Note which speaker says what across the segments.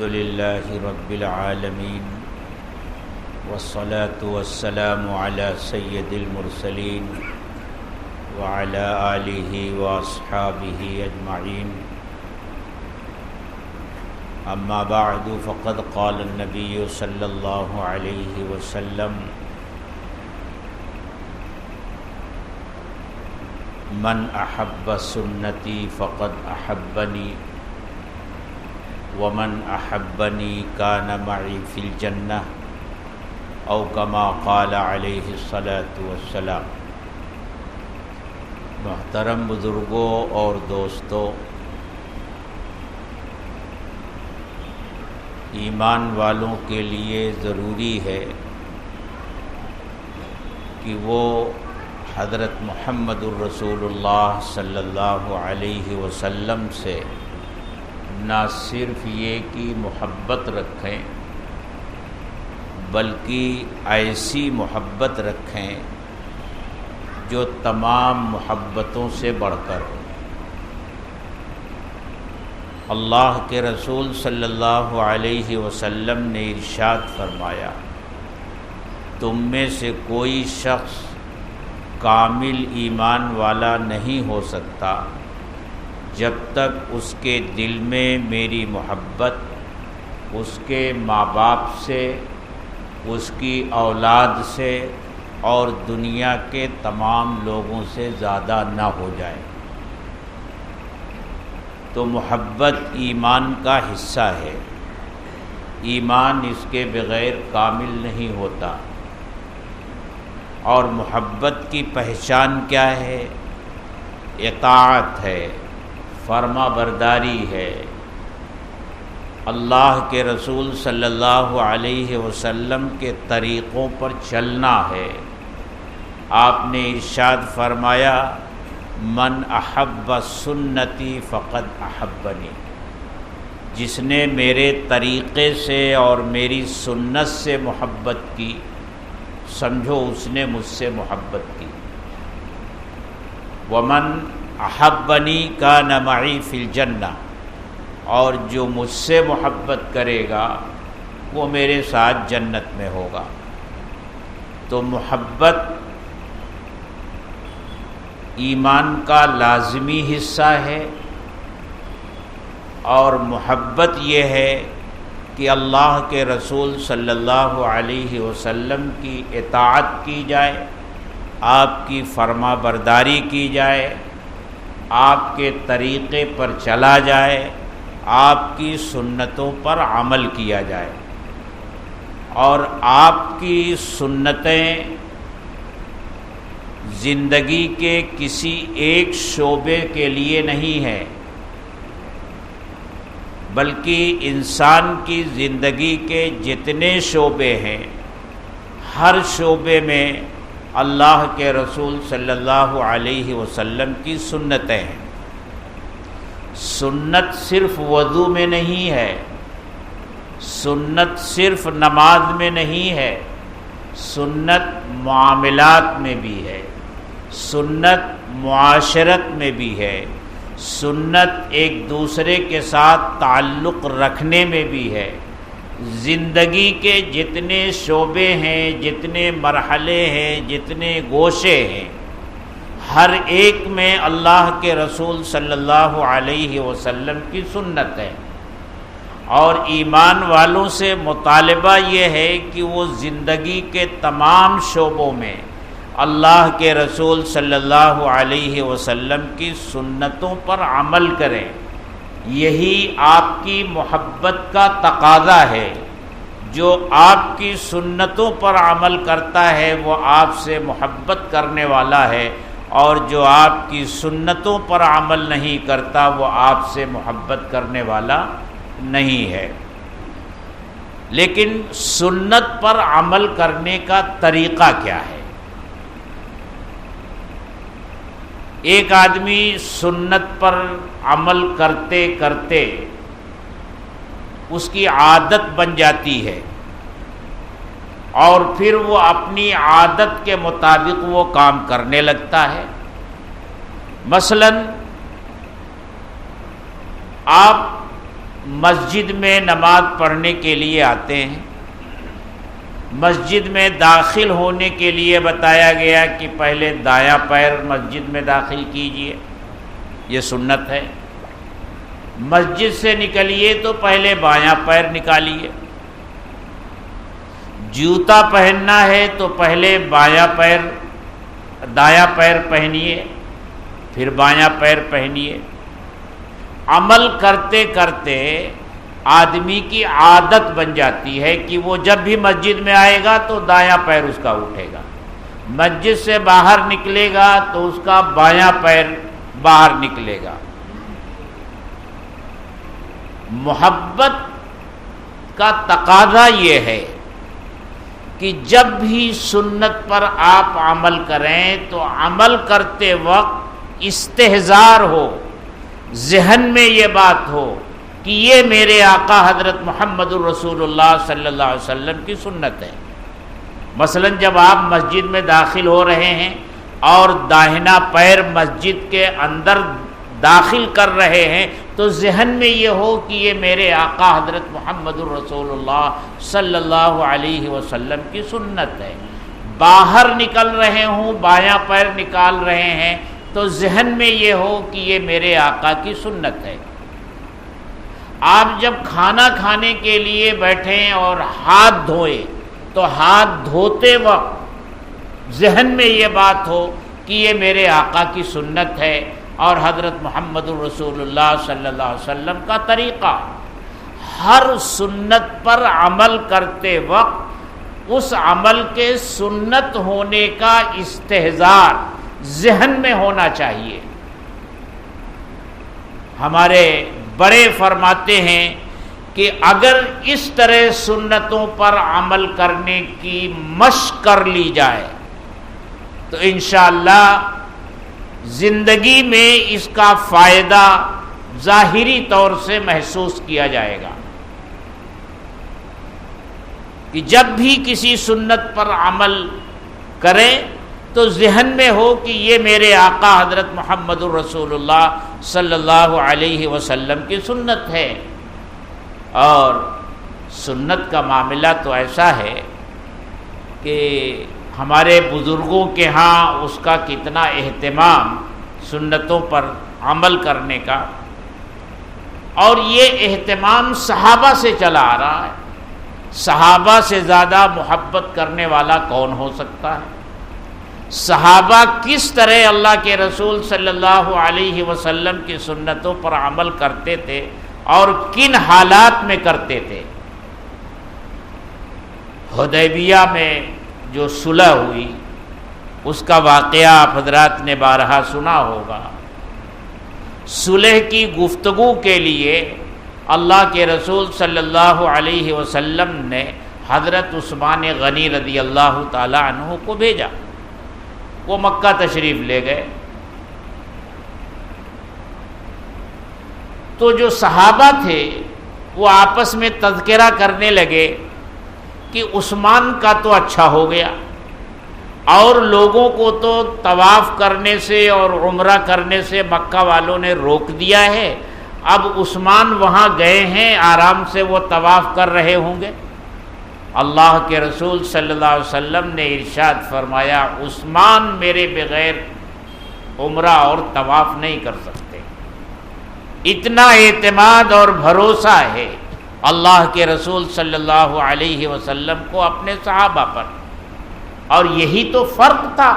Speaker 1: لله رب العالمين والصلاة والسلام على سيد المرسلين وعلى آله وأصحابه أجمعين أما بعد فقد قال النبي صلى الله عليه وسلم من أحب سنتي فقد أحبني ومن أحبني كان معي في الجنة أو كما قال عليه الصلاة والسلام۔ محترم بزرگوں اور دوستوں، ایمان والوں کے لیے ضروری ہے کہ وہ حضرت محمد الرسول اللہ صلی اللہ علیہ وسلم سے نہ صرف یہ کہ محبت رکھیں بلکہ ایسی محبت رکھیں جو تمام محبتوں سے بڑھ کر ہو۔ اللہ کے رسول صلی اللہ علیہ وسلم نے ارشاد فرمایا، تم میں سے کوئی شخص کامل ایمان والا نہیں ہو سکتا جب تک اس کے دل میں میری محبت اس کے ماں باپ سے، اس کی اولاد سے اور دنیا کے تمام لوگوں سے زیادہ نہ ہو جائے۔ تو محبت ایمان کا حصہ ہے، ایمان اس کے بغیر کامل نہیں ہوتا۔ اور محبت کی پہچان کیا ہے؟ اطاعت ہے، فرما برداری ہے، اللہ کے رسول صلی اللہ علیہ وسلم کے طریقوں پر چلنا ہے۔ آپ نے ارشاد فرمایا، من احب سنتی فقد احبنی، جس نے میرے طریقے سے اور میری سنت سے محبت کی، سمجھو اس نے مجھ سے محبت کی۔ ومن احبنی کان معی فی الجنہ، اور جو مجھ سے محبت کرے گا وہ میرے ساتھ جنت میں ہوگا۔ تو محبت ایمان کا لازمی حصہ ہے، اور محبت یہ ہے کہ اللہ کے رسول صلی اللہ علیہ وسلم کی اطاعت کی جائے، آپ کی فرما برداری کی جائے، آپ کے طریقے پر چلا جائے، آپ کی سنتوں پر عمل کیا جائے۔ اور آپ کی سنتیں زندگی کے کسی ایک شعبے کے لیے نہیں ہیں، بلکہ انسان کی زندگی کے جتنے شعبے ہیں، ہر شعبے میں اللہ کے رسول صلی اللہ علیہ وسلم کی سنتیں ہیں۔ سنت صرف وضو میں نہیں ہے، سنت صرف نماز میں نہیں ہے، سنت معاملات میں بھی ہے، سنت معاشرت میں بھی ہے، سنت ایک دوسرے کے ساتھ تعلق رکھنے میں بھی ہے۔ زندگی کے جتنے شعبے ہیں، جتنے مرحلے ہیں، جتنے گوشے ہیں، ہر ایک میں اللہ کے رسول صلی اللہ علیہ وسلم کی سنت ہے۔ اور ایمان والوں سے مطالبہ یہ ہے کہ وہ زندگی کے تمام شعبوں میں اللہ کے رسول صلی اللہ علیہ وسلم کی سنتوں پر عمل کریں۔ یہی آپ کی محبت کا تقاضا ہے۔ جو آپ کی سنتوں پر عمل کرتا ہے وہ آپ سے محبت کرنے والا ہے، اور جو آپ کی سنتوں پر عمل نہیں کرتا وہ آپ سے محبت کرنے والا نہیں ہے۔ لیکن سنت پر عمل کرنے کا طریقہ کیا ہے؟ ایک آدمی سنت پر عمل کرتے کرتے اس کی عادت بن جاتی ہے، اور پھر وہ اپنی عادت کے مطابق وہ کام کرنے لگتا ہے۔ مثلا آپ مسجد میں نماز پڑھنے کے لیے آتے ہیں، مسجد میں داخل ہونے کے لیے بتایا گیا کہ پہلے دایاں پیر مسجد میں داخل کیجئے، یہ سنت ہے۔ مسجد سے نکلیے تو پہلے بایاں پیر نکالیے، جوتا پہننا ہے تو پہلے دایاں پیر پہنیے، پھر بایاں پیر پہنیے۔ عمل کرتے کرتے آدمی کی عادت بن جاتی ہے کہ وہ جب بھی مسجد میں آئے گا تو دایاں پیر اس کا اٹھے گا، مسجد سے باہر نکلے گا تو اس کا بایاں پیر باہر نکلے گا۔ محبت کا تقاضا یہ ہے کہ جب بھی سنت پر آپ عمل کریں تو عمل کرتے وقت استحضار ہو، ذہن میں یہ بات ہو کہ یہ میرے آقا حضرت محمد الرسول اللہ صلی اللہ علیہ وسلم کی سنت ہے۔ مثلا جب آپ مسجد میں داخل ہو رہے ہیں اور داہنا پیر مسجد کے اندر داخل کر رہے ہیں تو ذہن میں یہ ہو کہ یہ میرے آقا حضرت محمد الرسول اللہ صلی اللہ علیہ وسلم کی سنت ہے۔ باہر نکل رہے ہوں، بایاں پیر نکال رہے ہیں تو ذہن میں یہ ہو کہ یہ میرے آقا کی سنت ہے۔ آپ جب کھانا کھانے کے لیے بیٹھیں اور ہاتھ دھوئیں تو ہاتھ دھوتے وقت ذہن میں یہ بات ہو کہ یہ میرے آقا کی سنت ہے اور حضرت محمد الرسول اللہ صلی اللہ علیہ وسلم کا طریقہ۔ ہر سنت پر عمل کرتے وقت اس عمل کے سنت ہونے کا استحضار ذہن میں ہونا چاہیے۔ ہمارے بڑے فرماتے ہیں کہ اگر اس طرح سنتوں پر عمل کرنے کی مشق کر لی جائے تو انشاءاللہ زندگی میں اس کا فائدہ ظاہری طور سے محسوس کیا جائے گا کہ جب بھی کسی سنت پر عمل کریں تو ذہن میں ہو کہ یہ میرے آقا حضرت محمد الرسول اللہ صلی اللہ علیہ وسلم کی سنت ہے۔ اور سنت کا معاملہ تو ایسا ہے کہ ہمارے بزرگوں کے ہاں اس کا کتنا اہتمام سنتوں پر عمل کرنے کا، اور یہ اہتمام صحابہ سے چلا آ رہا ہے۔ صحابہ سے زیادہ محبت کرنے والا کون ہو سکتا ہے؟ صحابہ کس طرح اللہ کے رسول صلی اللہ علیہ وسلم کی سنتوں پر عمل کرتے تھے اور کن حالات میں کرتے تھے۔ حدیبیہ میں جو صلح ہوئی اس کا واقعہ آپ حضرات نے بارہا سنا ہوگا۔ صلح کی گفتگو کے لیے اللہ کے رسول صلی اللہ علیہ وسلم نے حضرت عثمان غنی رضی اللہ تعالی عنہ کو بھیجا، وہ مکہ تشریف لے گئے۔ تو جو صحابہ تھے وہ آپس میں تذکرہ کرنے لگے کہ عثمان کا تو اچھا ہو گیا، اور لوگوں کو تو طواف کرنے سے اور عمرہ کرنے سے مکہ والوں نے روک دیا ہے، اب عثمان وہاں گئے ہیں، آرام سے وہ طواف کر رہے ہوں گے۔ اللہ کے رسول صلی اللہ علیہ وسلم نے ارشاد فرمایا، عثمان میرے بغیر عمرہ اور طواف نہیں کر سکتے۔ اتنا اعتماد اور بھروسہ ہے اللہ کے رسول صلی اللہ علیہ وسلم کو اپنے صحابہ پر، اور یہی تو فرق تھا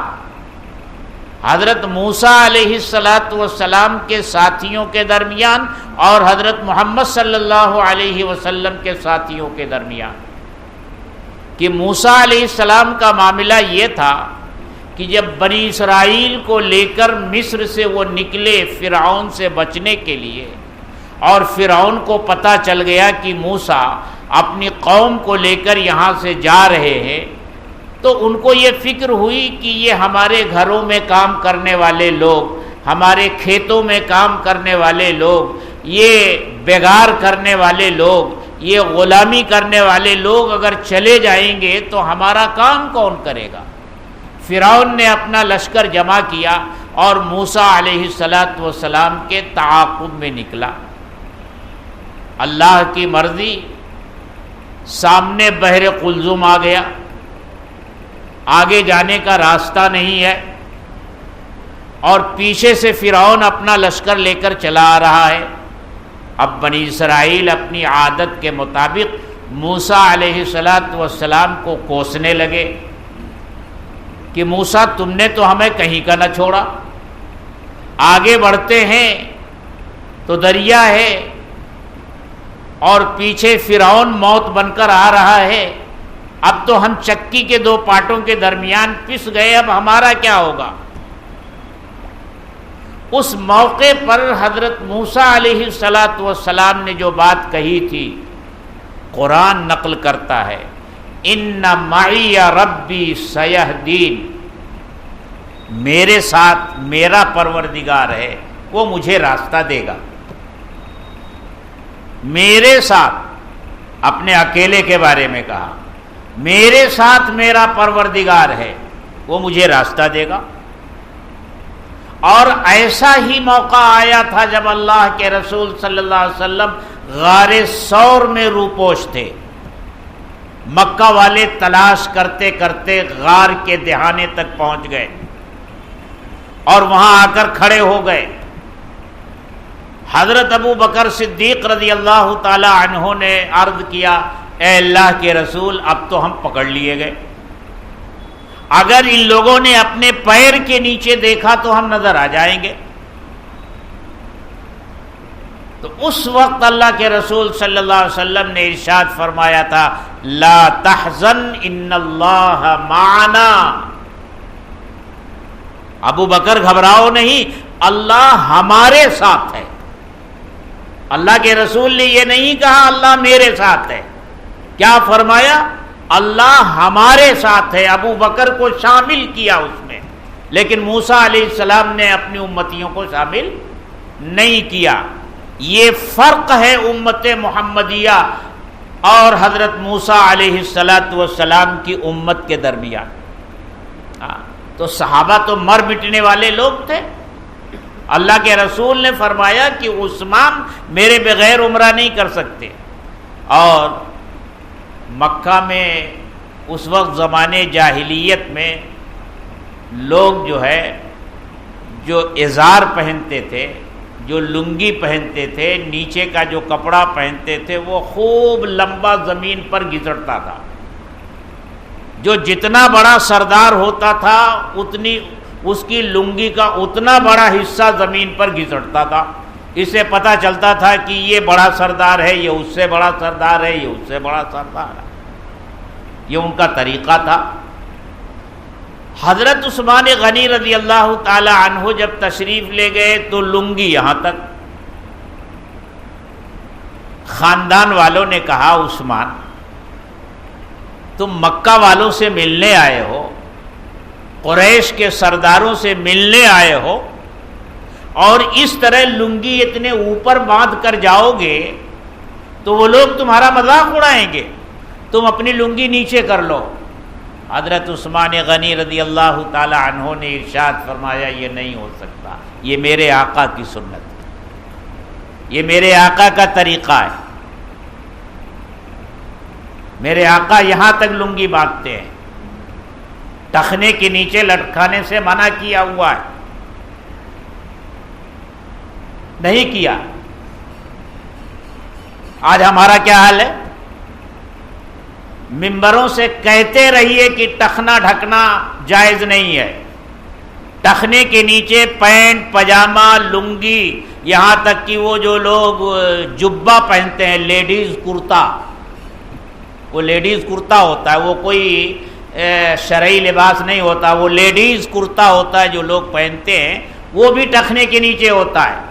Speaker 1: حضرت موسیٰ علیہ السلام کے ساتھیوں کے درمیان اور حضرت محمد صلی اللہ علیہ وسلم کے ساتھیوں کے درمیان، کہ موسیٰ علیہ السلام کا معاملہ یہ تھا کہ جب بنی اسرائیل کو لے کر مصر سے وہ نکلے فرعون سے بچنے کے لیے، اور فرعون کو پتہ چل گیا کہ موسیٰ اپنی قوم کو لے کر یہاں سے جا رہے ہیں، تو ان کو یہ فکر ہوئی کہ یہ ہمارے گھروں میں کام کرنے والے لوگ، ہمارے کھیتوں میں کام کرنے والے لوگ، یہ بیگار کرنے والے لوگ، یہ غلامی کرنے والے لوگ اگر چلے جائیں گے تو ہمارا کام کون کرے گا؟ فرعون نے اپنا لشکر جمع کیا اور موسیٰ علیہ السلام کے تعاقب میں نکلا۔ اللہ کی مرضی، سامنے بحر قلزم آ گیا، آگے جانے کا راستہ نہیں ہے، اور پیچھے سے فرعون اپنا لشکر لے کر چلا آ رہا ہے۔ اب بنی اسرائیل اپنی عادت کے مطابق موسیٰ علیہ السلام کو کوسنے لگے کہ موسیٰ تم نے تو ہمیں کہیں کا نہ چھوڑا، آگے بڑھتے ہیں تو دریا ہے اور پیچھے فرعون موت بن کر آ رہا ہے، اب تو ہم چکی کے دو پاٹوں کے درمیان پس گئے، اب ہمارا کیا ہوگا؟ اس موقع پر حضرت موسیٰ علیہ السلام نے جو بات کہی تھی، قرآن نقل کرتا ہے، ان معی ربی سیہدین، میرے ساتھ میرا پروردگار ہے، وہ مجھے راستہ دے گا۔ میرے ساتھ، اپنے اکیلے کے بارے میں کہا، میرے ساتھ میرا پروردگار ہے، وہ مجھے راستہ دے گا۔ اور ایسا ہی موقع آیا تھا جب اللہ کے رسول صلی اللہ علیہ وسلم غار ثور میں روپوش تھے، مکہ والے تلاش کرتے کرتے غار کے دہانے تک پہنچ گئے اور وہاں آ کر کھڑے ہو گئے۔ حضرت ابو بکر صدیق رضی اللہ تعالی عنہ نے عرض کیا، اے اللہ کے رسول اب تو ہم پکڑ لیے گئے، اگر ان لوگوں نے اپنے پیر کے نیچے دیکھا تو ہم نظر آ جائیں گے۔ تو اس وقت اللہ کے رسول صلی اللہ علیہ وسلم نے ارشاد فرمایا تھا، لا تحزن ان اللہ معنا، ابو بکر گھبراؤ نہیں، اللہ ہمارے ساتھ ہے۔ اللہ کے رسول نے یہ نہیں کہا اللہ میرے ساتھ ہے، کیا فرمایا؟ اللہ ہمارے ساتھ ہے، ابو بکر کو شامل کیا اس میں، لیکن موسیٰ علیہ السلام نے اپنی امتیوں کو شامل نہیں کیا۔ یہ فرق ہے امت محمدیہ اور حضرت موسیٰ علیہ السلام کی امت کے درمیان۔ تو صحابہ تو مر مٹنے والے لوگ تھے، اللہ کے رسول نے فرمایا کہ عثمان میرے بغیر عمرہ نہیں کر سکتے، اور مکہ میں اس وقت زمانے جاہلیت میں لوگ جو ہے جو ازار پہنتے تھے، جو لنگی پہنتے تھے، نیچے کا جو کپڑا پہنتے تھے وہ خوب لمبا زمین پر گھسٹتا تھا، جو جتنا بڑا سردار ہوتا تھا اتنی اس کی لنگی کا اتنا بڑا حصہ زمین پر گھسٹتا تھا۔ اس سے پتہ چلتا تھا کہ یہ بڑا سردار ہے، یہ اس سے بڑا سردار ہے، یہ اس سے بڑا سردار ہے، یہ ان کا طریقہ تھا۔ حضرت عثمان غنی رضی اللہ تعالی عنہ جب تشریف لے گئے تو لنگی یہاں تک، خاندان والوں نے کہا عثمان تم مکہ والوں سے ملنے آئے ہو، قریش کے سرداروں سے ملنے آئے ہو، اور اس طرح لنگی اتنے اوپر باندھ کر جاؤ گے تو وہ لوگ تمہارا مذاق اڑائیں گے، تم اپنی لنگی نیچے کر لو۔ حضرت عثمان غنی رضی اللہ تعالی عنہ نے ارشاد فرمایا یہ نہیں ہو سکتا، یہ میرے آقا کی سنت ہے، یہ میرے آقا کا طریقہ ہے، میرے آقا یہاں تک لنگی باندھتے ہیں، ٹخنے کے نیچے لٹکانے سے منع کیا ہوا ہے، نہیں کیا۔ آج ہمارا کیا حال ہے؟ ممبروں سے کہتے رہیے کہ ٹخنا ڈھکنا جائز نہیں ہے، ٹخنے کے نیچے پینٹ پاجامہ لنگی، یہاں تک کہ وہ جو لوگ جبہ پہنتے ہیں لیڈیز کرتا، وہ لیڈیز کرتا ہوتا ہے، وہ کوئی شرعی لباس نہیں ہوتا، وہ لیڈیز کرتا ہوتا ہے جو لوگ پہنتے ہیں، وہ بھی ٹخنے کے نیچے ہوتا ہے۔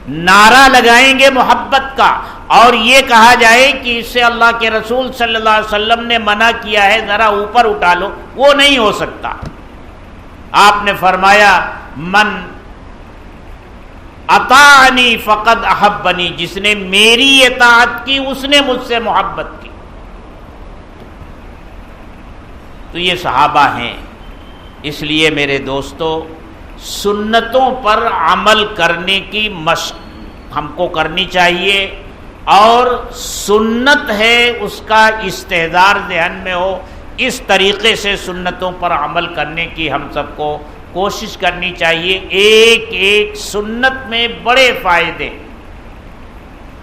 Speaker 1: نعرہ لگائیں گے محبت کا اور یہ کہا جائے کہ اس سے اللہ کے رسول صلی اللہ علیہ وسلم نے منع کیا ہے، ذرا اوپر اٹھا لو، وہ نہیں ہو سکتا۔ آپ نے فرمایا من اطاعنی فقد احبنی، جس نے میری اطاعت کی اس نے مجھ سے محبت کی۔ تو یہ صحابہ ہیں، اس لیے میرے دوستو سنتوں پر عمل کرنے کی مشق ہم کو کرنی چاہیے، اور سنت ہے اس کا استحضار ذہن میں ہو، اس طریقے سے سنتوں پر عمل کرنے کی ہم سب کو کوشش کرنی چاہیے۔ ایک ایک سنت میں بڑے فائدے۔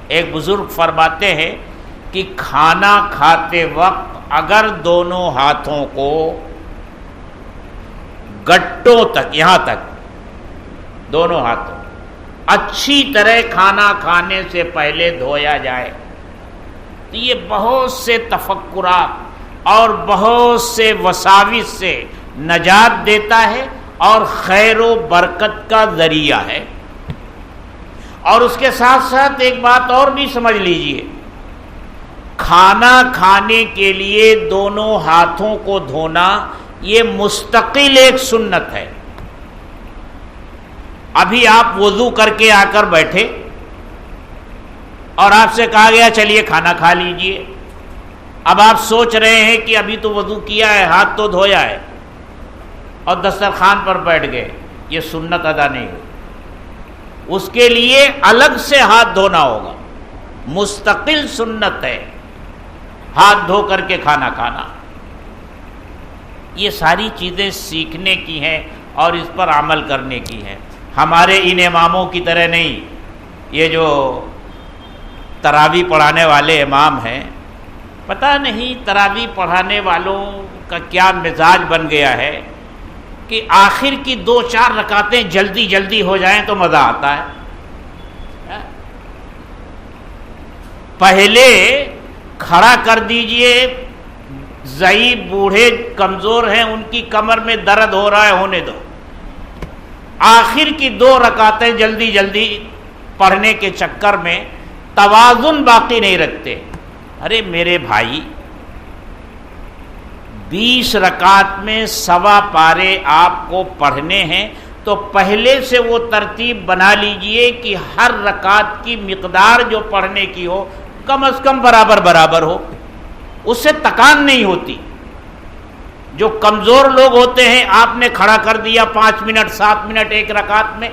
Speaker 1: ایک بزرگ فرماتے ہیں کہ کھانا کھاتے وقت اگر دونوں ہاتھوں کو گٹوں تک، یہاں تک دونوں ہاتھوں اچھی طرح کھانا کھانے سے پہلے دھویا جائے تو یہ بہت سے تفکرات اور بہت سے وساوس سے نجات دیتا ہے اور خیر و برکت کا ذریعہ ہے۔ اور اس کے ساتھ ساتھ ایک بات اور بھی سمجھ لیجئے، کھانا کھانے کے لیے دونوں ہاتھوں کو دھونا یہ مستقل ایک سنت ہے۔ ابھی آپ وضو کر کے آ کر بیٹھے اور آپ سے کہا گیا چلیے کھانا کھا لیجئے، اب آپ سوچ رہے ہیں کہ ابھی تو وضو کیا ہے، ہاتھ تو دھویا ہے، اور دسترخوان پر بیٹھ گئے، یہ سنت ادا نہیں ہوئی۔ اس کے لیے الگ سے ہاتھ دھونا ہوگا، مستقل سنت ہے ہاتھ دھو کر کے کھانا کھانا۔ یہ ساری چیزیں سیکھنے کی ہیں اور اس پر عمل کرنے کی ہیں، ہمارے ان اماموں کی طرح نہیں۔ یہ جو تراویح پڑھانے والے امام ہیں، پتہ نہیں تراویح پڑھانے والوں کا کیا مزاج بن گیا ہے کہ آخر کی 2-4 رکعتیں جلدی جلدی ہو جائیں تو مزہ آتا ہے۔ پہلے کھڑا کر دیجئے، ضعیف بوڑھے کمزور ہیں، ان کی کمر میں درد ہو رہا ہے، ہونے دو۔ آخر کی 2 رکعتیں جلدی جلدی پڑھنے کے چکر میں توازن باقی نہیں رکھتے۔ ارے میرے بھائی، 20 رکعت میں 1.25 پارے آپ کو پڑھنے ہیں تو پہلے سے وہ ترتیب بنا لیجئے کہ ہر رکعت کی مقدار جو پڑھنے کی ہو کم از کم برابر برابر ہو، اس سے تکان نہیں ہوتی۔ جو کمزور لوگ ہوتے ہیں، آپ نے کھڑا کر دیا 5 منٹ 7 منٹ ایک رکعت میں،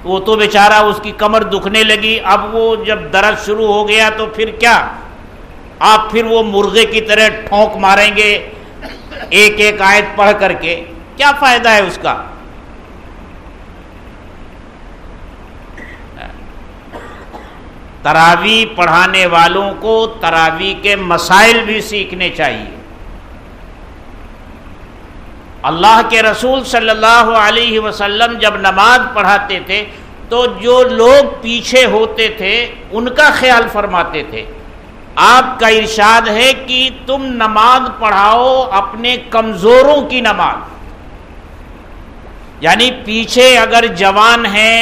Speaker 1: وہ تو بیچارہ اس کی کمر دکھنے لگی، اب وہ جب درد شروع ہو گیا تو پھر کیا، آپ پھر وہ مرغے کی طرح ٹھونک ماریں گے ایک ایک آیت پڑھ کر کے، کیا فائدہ ہے اس کا؟ تراویح پڑھانے والوں کو تراویح کے مسائل بھی سیکھنے چاہیے۔ اللہ کے رسول صلی اللہ علیہ وسلم جب نماز پڑھاتے تھے تو جو لوگ پیچھے ہوتے تھے ان کا خیال فرماتے تھے۔ آپ کا ارشاد ہے کہ تم نماز پڑھاؤ اپنے کمزوروں کی نماز، یعنی پیچھے اگر جوان ہیں،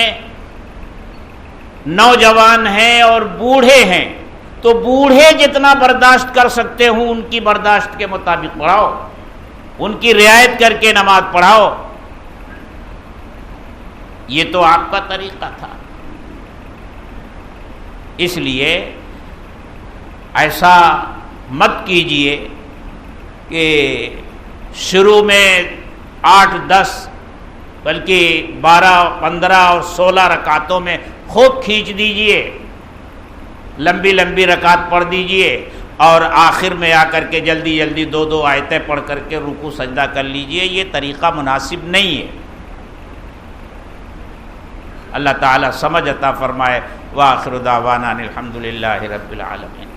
Speaker 1: نوجوان ہیں اور بوڑھے ہیں تو بوڑھے جتنا برداشت کر سکتے ہوں ان کی برداشت کے مطابق پڑھاؤ، ان کی رعایت کر کے نماز پڑھاؤ۔ یہ تو آپ کا طریقہ تھا۔ اس لیے ایسا مت کیجئے کہ شروع میں 8-10 بلکہ 12 15 اور 16 رکعتوں میں خوب کھینچ دیجئے، لمبی لمبی رکعت پڑھ دیجئے اور آخر میں آ کر کے جلدی جلدی 2 آیتیں پڑھ کر کے رکوع سجدہ کر لیجئے۔ یہ طریقہ مناسب نہیں ہے۔ اللہ تعالیٰ سمجھ عطا فرمائے۔ وآخر دعوانا الحمدللہ رب العالمین۔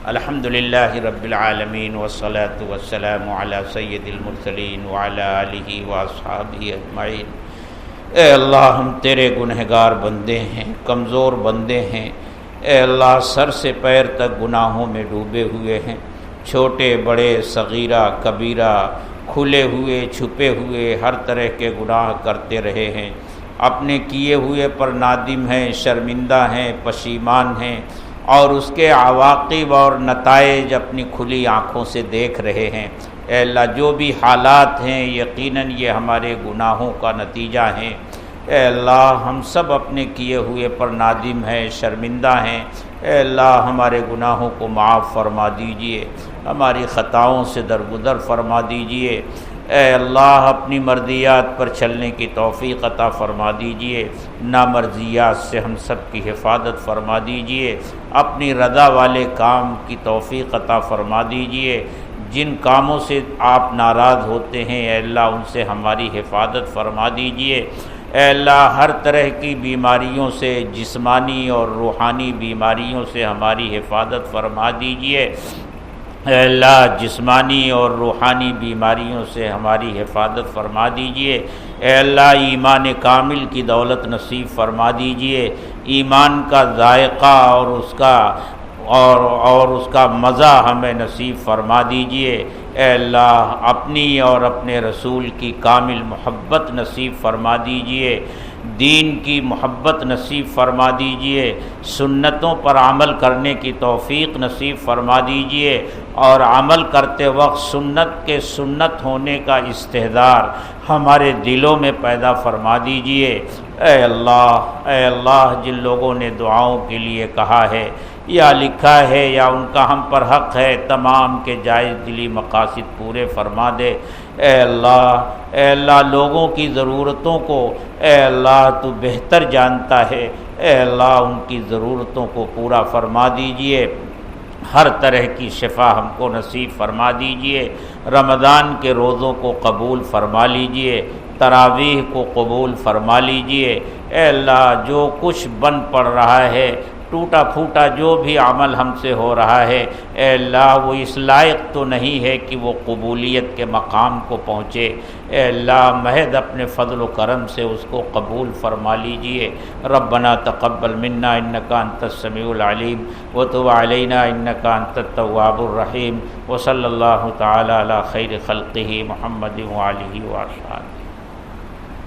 Speaker 1: الحمدللہ رب العالمین والصلاة والسلام علی سید المرسلین وعلی آلہ واصحابہ اجمعین۔ اے اللہ، ہم تیرے گنہگار بندے ہیں، کمزور بندے ہیں۔ اے اللہ، سر سے پیر تک گناہوں میں ڈوبے ہوئے ہیں، چھوٹے بڑے صغیرہ کبیرہ، کھلے ہوئے چھپے ہوئے ہر طرح کے گناہ کرتے رہے ہیں۔ اپنے کیے ہوئے پر نادم ہیں، شرمندہ ہیں، پشیمان ہیں، اور اس کے عواقب اور نتائج اپنی کھلی آنکھوں سے دیکھ رہے ہیں۔ اے اللہ، جو بھی حالات ہیں یقیناً یہ ہمارے گناہوں کا نتیجہ ہیں۔ اے اللہ، ہم سب اپنے کیے ہوئے پر نادم ہیں، شرمندہ ہیں۔ اے اللہ، ہمارے گناہوں کو معاف فرما دیجئے، ہماری خطاؤں سے درگزر فرما دیجئے۔ اے اللہ اپنی مرضیات پر چلنے کی توفیق عطا فرما دیجئے، نامرضیات سے ہم سب کی حفاظت فرما دیجئے، اپنی رضا والے کام کی توفیق عطا فرما دیجئے، جن کاموں سے آپ ناراض ہوتے ہیں اے اللہ ان سے ہماری حفاظت فرما دیجئے، اے اللہ ہر طرح کی بیماریوں سے، جسمانی اور روحانی بیماریوں سے ہماری حفاظت فرما دیجئے، اے اللہ جسمانی اور روحانی بیماریوں سے ہماری حفاظت فرما دیجئے، اے اللہ ایمان کامل کی دولت نصیب فرما دیجئے، ایمان کا ذائقہ اور اس کا مزہ ہمیں نصیب فرما دیجئے، اے اللہ اپنی اور اپنے رسول کی کامل محبت نصیب فرما دیجئے، دین کی محبت نصیب فرما دیجئے، سنتوں پر عمل کرنے کی توفیق نصیب فرما دیجئے، اور عمل کرتے وقت سنت ہونے کا استحضار ہمارے دلوں میں پیدا فرما دیجئے، اے اللہ جن لوگوں نے دعاؤں کے لیے کہا ہے یا لکھا ہے یا ان کا ہم پر حق ہے، تمام کے جائز دلی مقاصد پورے فرما دے، اے اللہ لوگوں کی ضرورتوں کو اے اللہ تو بہتر جانتا ہے، اے اللہ ان کی ضرورتوں کو پورا فرما دیجئے، ہر طرح کی شفا ہم کو نصیب فرما دیجئے، رمضان کے روزوں کو قبول فرما لیجئے، تراویح کو قبول فرما لیجئے، اے اللہ جو کچھ بن پڑ رہا ہے، ٹوٹا پھوٹا جو بھی عمل ہم سے ہو رہا ہے، اے اللہ وہ اس لائق تو نہیں ہے کہ وہ قبولیت کے مقام کو پہنچے، اے اللہ محض اپنے فضل و کرم سے اس کو قبول فرما لیجئے، ربنا تقبل منا انک انت السمیع العلیم وتب علینا انک انت التواب الرحیم، وصلی اللہ تعالی علی خیر خلقہ محمد وآلہ وصحبہ۔